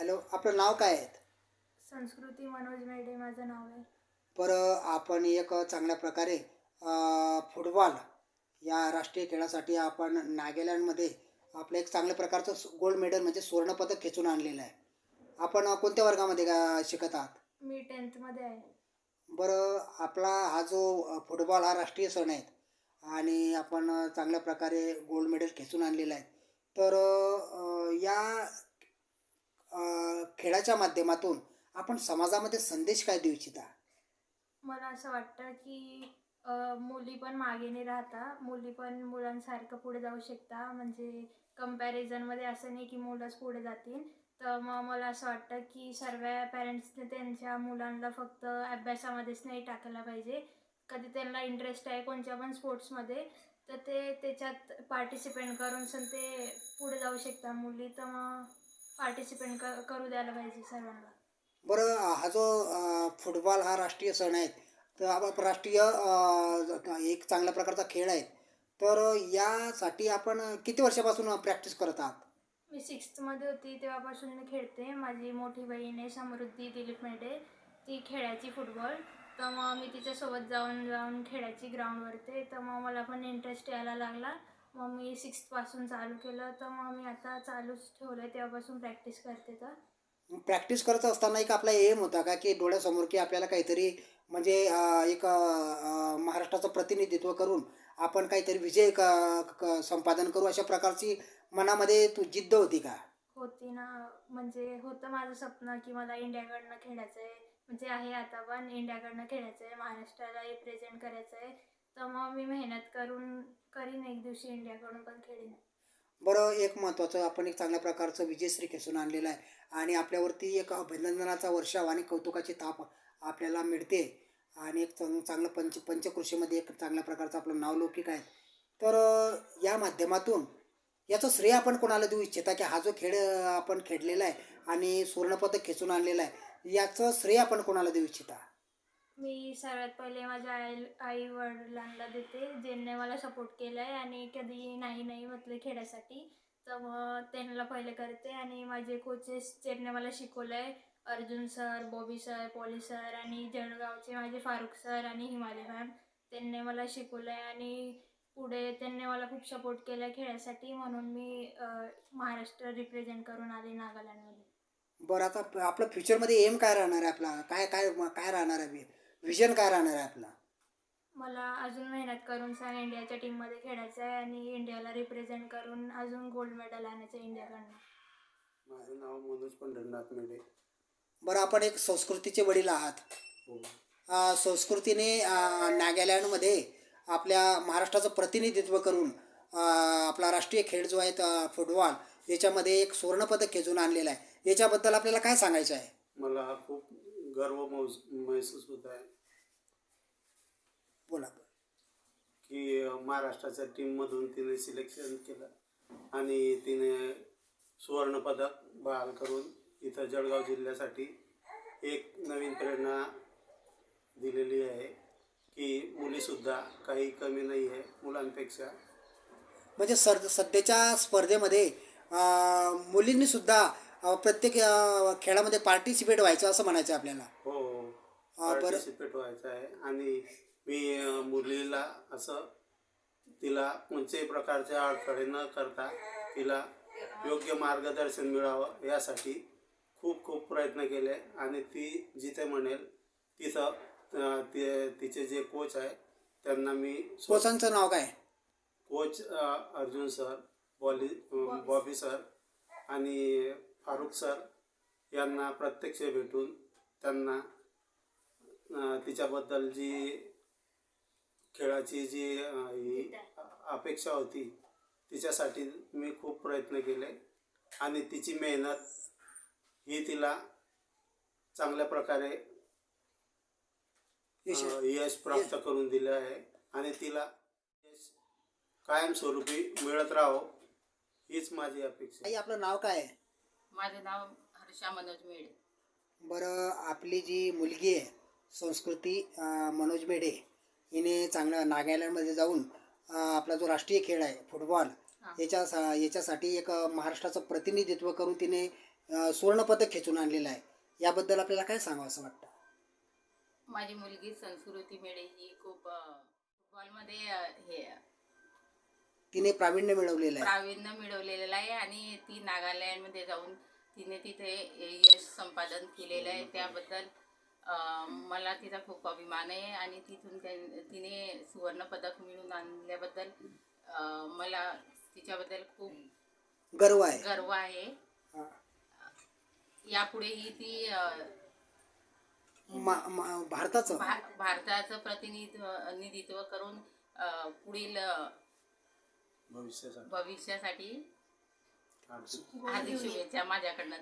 Hello, आपलं नाव काय आहे? संस्कृती मनोज मेढे माझं नाव आहे. बरं, आपण एक चांगल्या प्रकारे फुटबॉल या राष्ट्रीय खेळासाठी आपण नागालँडमध्ये आपलं एक चांगल्या प्रकारचं गोल्ड मेडल म्हणजे सुवर्णपदक खेचून आणलेलं आहे. आपण कोणत्या वर्गामध्ये शिकत आहात? मी 10th मध्ये आहे. बरं, आपला हा जो फुटबॉल हा राष्ट्रीय सण आहे आणि आपण चांगल्या प्रकारे गोल्ड मेडल खेचून आणलेलं आहे. तर या खेळाच्या माध्यमातून आपण समाजामध्ये संदेश काय देऊ इच्छिता? मला असं वाटतं की मुली पण मागे नाही राहता, मुली पण मुलांसारखं पुढे जाऊ शकता. म्हणजे कंपॅरिझनमध्ये असं नाही की मुलंच पुढे जातील. तर मग मला असं वाटतं की सर्व पॅरेंट्सने त्यांच्या मुलांना फक्त अभ्यासामध्येच नाही टाकायला पाहिजे. कधी त्यांना इंटरेस्ट आहे कोणत्या पण स्पोर्ट्समध्ये, तर ते त्याच्यात पार्टिसिपेट करून सण ते पुढे जाऊ शकता मुली. तर मग पार्टिसिपेट करू द्यायला पाहिजे सर्वांना. बरं, हा जो फुटबॉल हा राष्ट्रीय सण आहे, तर आपण राष्ट्रीय एक चांगल्या प्रकारचा खेळ आहे. तर यासाठी आपण किती वर्षापासून प्रॅक्टिस करत आहात? मी 6th मध्ये होती तेव्हापासून मी खेळते. माझी मोठी बहीण आहे समृद्धी दिलीप मेढे, ती खेळायची फुटबॉल. तर मग मी तिच्यासोबत जाऊन जाऊन खेळायची ग्राउंडवरती. तर मग मला पण इंटरेस्ट यायला लागला. मग मी 6thपासून चालू केलं. तर मग मी आता चालूच ठेवलं आहे, तेव्हापासून प्रॅक्टिस करते. तर प्रॅक्टिस करत असताना एक आपला एम होता का, की डोळ्यासमोर की आपल्याला काहीतरी म्हणजे एक महाराष्ट्राचं प्रतिनिधित्व करून आपण काहीतरी विजय संपादन करू, अशा प्रकारची मनामध्ये जिद्द होती का? होती ना, म्हणजे होतं माझं स्वप्न की मला इंडियाकडनं खेळायचं आहे. म्हणजे आहे आता पण इंडियाकडनं खेळायचं आहे, महाराष्ट्राला रिप्रेझेंट करायचं आहे. तर मग मी मेहनत करून करीन, एक दिवशी इंडियाकडून पण खेळीन. बरं, एक महत्त्वाचं आपण एक चांगल्या प्रकारचं विजयश्री खेचून आणलेलं आहे आणि आपल्यावरती एक अभिनंदनाचा वर्षाव आणि कौतुकाची थाप आपल्याला मिळते आणि एक चांगलं पंचकृषीमध्ये एक चांगल्या प्रकारचं आपलं नावलौकिक आहे. तर या माध्यमातून याचं श्रेय आपण कोणाला देऊ इच्छिता, की हा जो खेळ आपण खेळलेला आहे आणि सुवर्णपदक खेचून आणलेलं आहे, याचं श्रेय आपण कोणाला देऊ इच्छिता? मी सर्वात पहिले माझ्या आई वडिलांना देते, ज्यांनी मला सपोर्ट केला आहे आणि कधी नाही नाही म्हटलं खेळासाठी. तर मग त्यांना पहिले करते. आणि माझे कोचेस ज्यांनी मला शिकवलं आहे, Arjun sir, Bobby sir, poly sir आणि जळगावचे माझे फारुख सर आणि हिमाली मॅम, त्यांनी मला शिकवलं आहे. आणि पुढे त्यांनी मला खूप सपोर्ट केला आहे खेळासाठी. म्हणून मी महाराष्ट्र रिप्रेझेंट करून आले नागालँडमध्ये. बरं, आता आपलं फ्युचरमध्ये एम काय राहणार आहे आपला? काय काय काय राहणार आहे? विजन काय राहणार आहे आपला? मला अजून मेहनत करून सन इंडियाच्या टीममध्ये खेळायचं आहे आणि इंडियाला रिप्रेझेंट करून अजून गोल्ड मेडल आणायचं आहे इंडियाकडनं. माझं नाव मनोज पंढरनाथ मेढे. बरं, आपण एक संस्कृतीचे वडील आहात. हो. संस्कृतीने नागालँडमध्ये आपल्या महाराष्ट्राचं प्रतिनिधित्व करून आपला राष्ट्रीय खेळ जो आहे फुटबॉल, याच्यामध्ये एक सुवर्णपदक खेचून आणलेलं आहे. याच्याबद्दल आपल्याला काय सांगायचं आहे? मला खूप गर्व महसूस होत आहे बोला. की महाराष्ट्राच्या टीममधून तिने सिलेक्शन केलं आणि तिने सुवर्णपदक बहाल करून इथं जळगाव जिल्ह्यासाठी एक नवीन प्रेरणा दिलेली आहे की मुलीसुद्धा काही कमी नाही आहे मुलांपेक्षा. म्हणजे सध्याच्या स्पर्धेमध्ये मुलींनी सुद्धा प्रत्येक खेळामध्ये पार्टिसिपेट व्हायचं असं म्हणायचं आपल्याला. हो, बरं. पार्टिसिपेट व्हायचं आहे. आणि मी मुलीला असं तिला कोणत्याही प्रकारचे अडथळे न करता तिला योग्य मार्गदर्शन मिळावं यासाठी खूप खूप प्रयत्न केले. आणि ती जिथे म्हणेल तिथं तिचे जे कोच आहे त्यांना मी कोचांचं नाव काय? Coach Arjun sir, Bobby sir आणि फारुख सर यांना प्रत्यक्ष भेटून त्यांना तिच्याबद्दल जी खेळाची जी ही अपेक्षा होती तिच्यासाठी मी खूप प्रयत्न केले. आणि तिची मेहनत ही तिला चांगल्या प्रकारे यश प्राप्त करून दिलं आहे. आणि तिला यश कायमस्वरूपी मिळत राहावं हीच माझी अपेक्षा. आई, आपलं नाव काय आहे? माझे नाव हर्षा मनोज मेढे. बरं, आपली जी मुलगी आहे संस्कृती मनोज मेढे, हिने चांगलं नागालँडमध्ये जाऊन आपला जो राष्ट्रीय खेळ आहे फुटबॉल, याच्यासाठी एक महाराष्ट्राचं प्रतिनिधित्व करून तिने सुवर्णपदक खेचून आणलेलं आहे. याबद्दल आपल्याला काय सांगावं असं वाटतं? माझी मुलगी संस्कृती मेढे ही खूप फुटबॉलमध्ये तिने प्रावीण्य मिळवलेलं आहे. प्रावीण्य मिळवलेलं आहे आणि ती नागालँडमध्ये जाऊन तिने तिथे यश संपादन केलेलं आहे. त्याबद्दल मला तिचा खूप अभिमान आहे आणि तिथून तिने सुवर्णपदक मिळवून आणल्याबद्दल मला तिच्याबद्दल खूप गर्व आहे. गर्व आहे. हा. यापुढेही ती भारताचं भारताचं प्रतिनिधित्व करून पुढील भविष्यासाठी हार्दिक शुभेच्छा माझ्याकडनं.